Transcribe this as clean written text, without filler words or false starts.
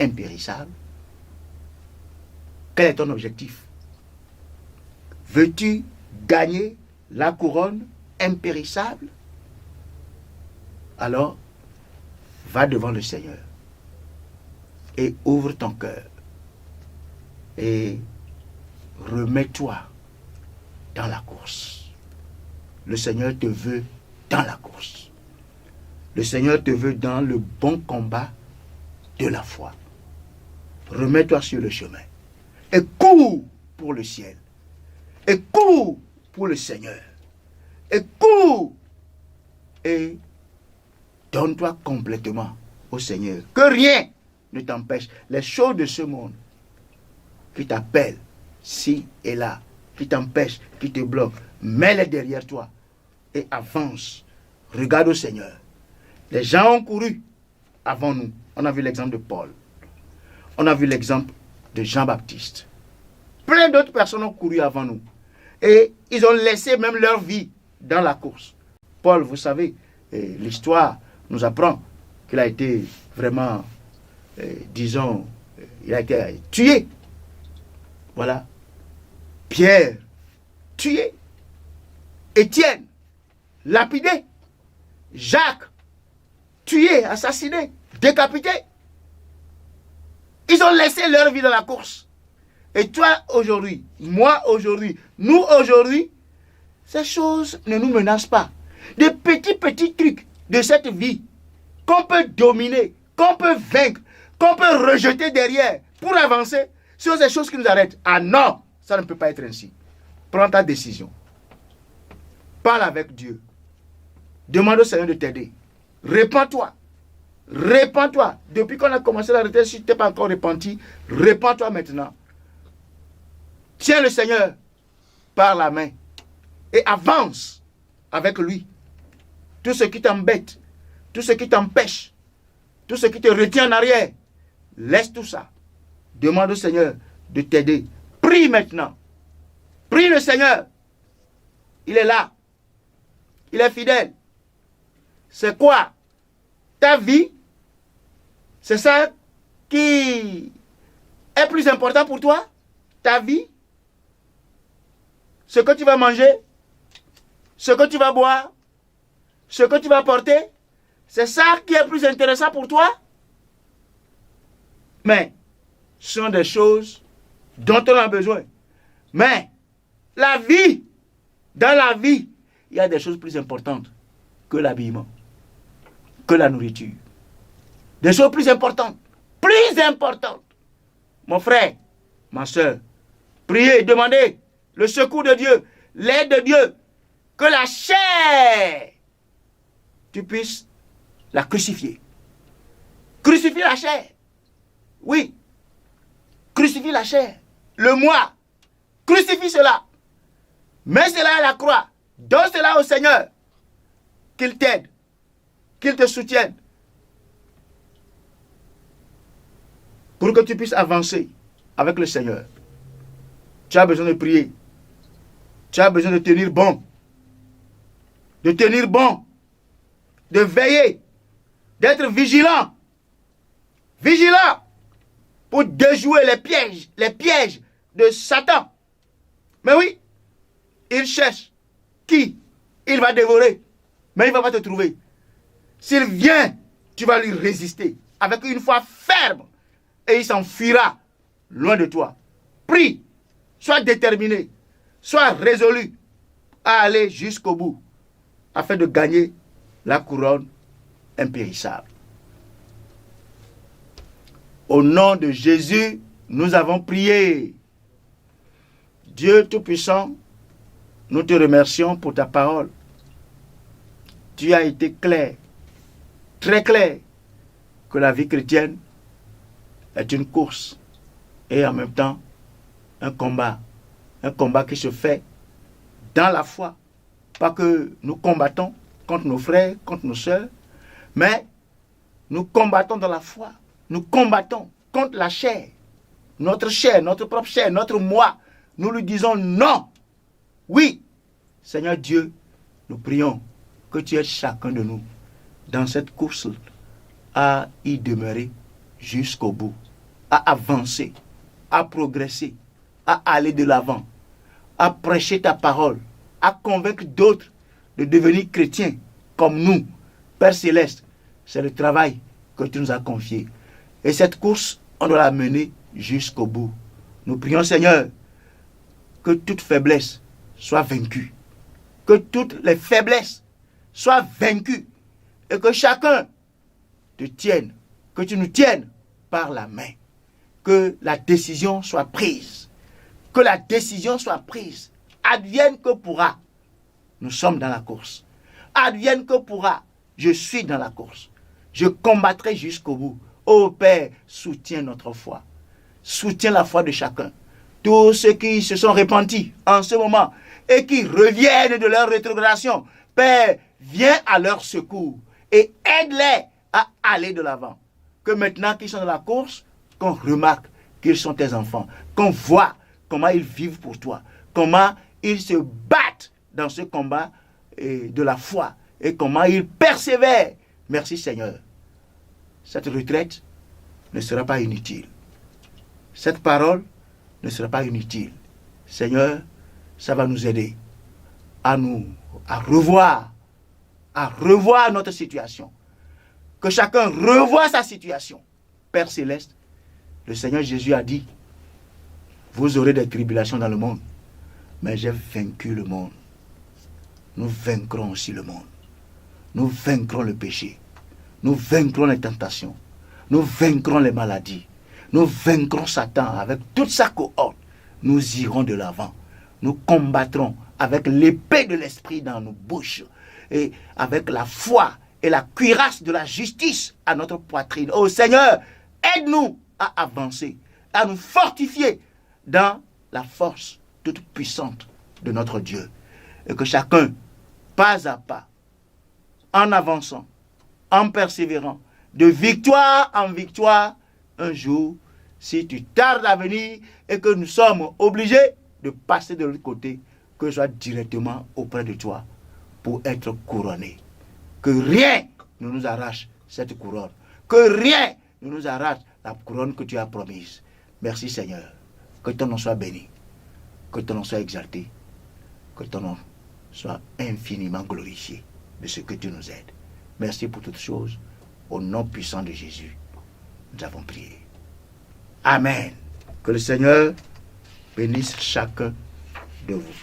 impérissable? Quel est ton objectif? Veux-tu gagner la couronne impérissable? Alors, va devant le Seigneur et ouvre ton cœur et remets-toi dans la course. Le Seigneur te veut dans la course. Le Seigneur te veut dans le bon combat de la foi. Remets-toi sur le chemin et cours pour le ciel. Et cours pour le Seigneur. Et cours et donne-toi complètement au Seigneur. Que rien ne t'empêche. Les choses de ce monde qui t'appellent ci et là, qui t'empêchent, qui te bloquent, mets-les derrière toi et avance. Regarde au Seigneur. Les gens ont couru avant nous. On a vu l'exemple de Paul. On a vu l'exemple de Jean-Baptiste. Plein d'autres personnes ont couru avant nous. Et ils ont laissé même leur vie dans la course. Paul, vous savez, l'histoire nous apprend qu'il a été vraiment, disons, il a été tué. Voilà. Pierre, tué. Étienne, lapidé. Jacques, tué, assassiné, décapité. Ils ont laissé leur vie dans la course. Et toi aujourd'hui, moi aujourd'hui, nous aujourd'hui, ces choses ne nous menacent pas. Des petits trucs de cette vie qu'on peut dominer, qu'on peut vaincre, qu'on peut rejeter derrière pour avancer, ce sont ces choses qui nous arrêtent. Ah non, ça ne peut pas être ainsi. Prends ta décision. Parle avec Dieu. Demande au Seigneur de t'aider. Répands-toi. Répands-toi. Depuis qu'on a commencé la retraite, si tu n'es pas encore repenti, répands-toi maintenant. Tiens le Seigneur par la main et avance avec lui. Tout ce qui t'embête, tout ce qui t'empêche, tout ce qui te retient en arrière, laisse tout ça. Demande au Seigneur de t'aider. Prie maintenant. Prie le Seigneur. Il est là. Il est fidèle. C'est quoi? Ta vie? C'est ça qui est plus important pour toi? Ta vie? Ce que tu vas manger? Ce que tu vas boire? Ce que tu vas porter? C'est ça qui est plus intéressant pour toi? Mais ce sont des choses dont on a besoin. Mais la vie, dans la vie, il y a des choses plus importantes que l'habillement, que la nourriture. Des choses plus importantes. Plus importantes. Mon frère, ma soeur, priez, demandez le secours de Dieu, l'aide de Dieu, que la chair, tu puisses la crucifier. Crucifie la chair. Oui. Crucifie la chair. Le moi. Crucifie cela. Mets cela à la croix. Donne cela au Seigneur. Qu'il t'aide. Qu'il te soutienne. Pour que tu puisses avancer avec le Seigneur. Tu as besoin de prier. Tu as besoin de tenir bon. De tenir bon. De veiller. D'être vigilant. Vigilant. Pour déjouer les pièges de Satan. Mais oui, il cherche qui il va dévorer. Mais il ne va pas te trouver. S'il vient, tu vas lui résister. Avec une foi ferme. Et il s'enfuira loin de toi. Prie. Sois déterminé. Sois résolu à aller jusqu'au bout. Afin de gagner la couronne impérissable. Au nom de Jésus, nous avons prié. Dieu Tout-Puissant, nous te remercions pour ta parole. Tu as été clair, très clair, que la vie chrétienne est une course et en même temps un combat qui se fait dans la foi. Pas que nous combattons contre nos frères, contre nos sœurs, mais nous combattons dans la foi. Nous combattons contre la chair, notre propre chair, notre moi. Nous lui disons non. Oui, Seigneur Dieu, nous prions que tu aides chacun de nous dans cette course à y demeurer jusqu'au bout. à avancer, à progresser, à aller de l'avant, à prêcher ta parole, à convaincre d'autres de devenir chrétiens comme nous. Père Céleste, c'est le travail que tu nous as confié. Et cette course, on doit la mener jusqu'au bout. Nous prions, Seigneur, que toute faiblesse soit vaincue. Que toutes les faiblesses soient vaincues. Et que chacun te tienne, que tu nous tiennes par la main. Que la décision soit prise. Que la décision soit prise. Advienne que pourra. Nous sommes dans la course. Advienne que pourra. Je suis dans la course. Je combattrai jusqu'au bout. Ô Père, soutiens notre foi. Soutiens la foi de chacun. Tous ceux qui se sont repentis en ce moment et qui reviennent de leur rétrogradation, Père, viens à leur secours et aide-les à aller de l'avant. Que maintenant qu'ils sont dans la course, qu'on remarque qu'ils sont tes enfants, qu'on voit comment ils vivent pour toi, comment ils se battent dans ce combat de la foi et comment ils persévèrent. Merci Seigneur. Cette retraite ne sera pas inutile. Cette parole ne sera pas inutile. Seigneur, ça va nous aider à revoir notre situation. Que chacun revoie sa situation. Père Céleste, le Seigneur Jésus a dit, vous aurez des tribulations dans le monde, mais j'ai vaincu le monde. Nous vaincrons aussi le monde. Nous vaincrons le péché. Nous vaincrons les tentations. Nous vaincrons les maladies. Nous vaincrons Satan avec toute sa cohorte. Nous irons de l'avant. Nous combattrons avec l'épée de l'esprit dans nos bouches et avec la foi et la cuirasse de la justice à notre poitrine. Oh Seigneur, aide-nous à avancer, à nous fortifier dans la force toute puissante de notre Dieu. Et que chacun, pas à pas, en avançant, en persévérant, de victoire en victoire, un jour, si tu tardes à venir et que nous sommes obligés de passer de l'autre côté, que je sois directement auprès de toi pour être couronné. Que rien ne nous arrache cette couronne. Que rien ne nous arrache la couronne que tu as promise. Merci Seigneur. Que ton nom soit béni. Que ton nom soit exalté. Que ton nom soit infiniment glorifié de ce que tu nous aides. Merci pour toutes choses. Au nom puissant de Jésus, nous avons prié. Amen. Que le Seigneur bénisse chacun de vous.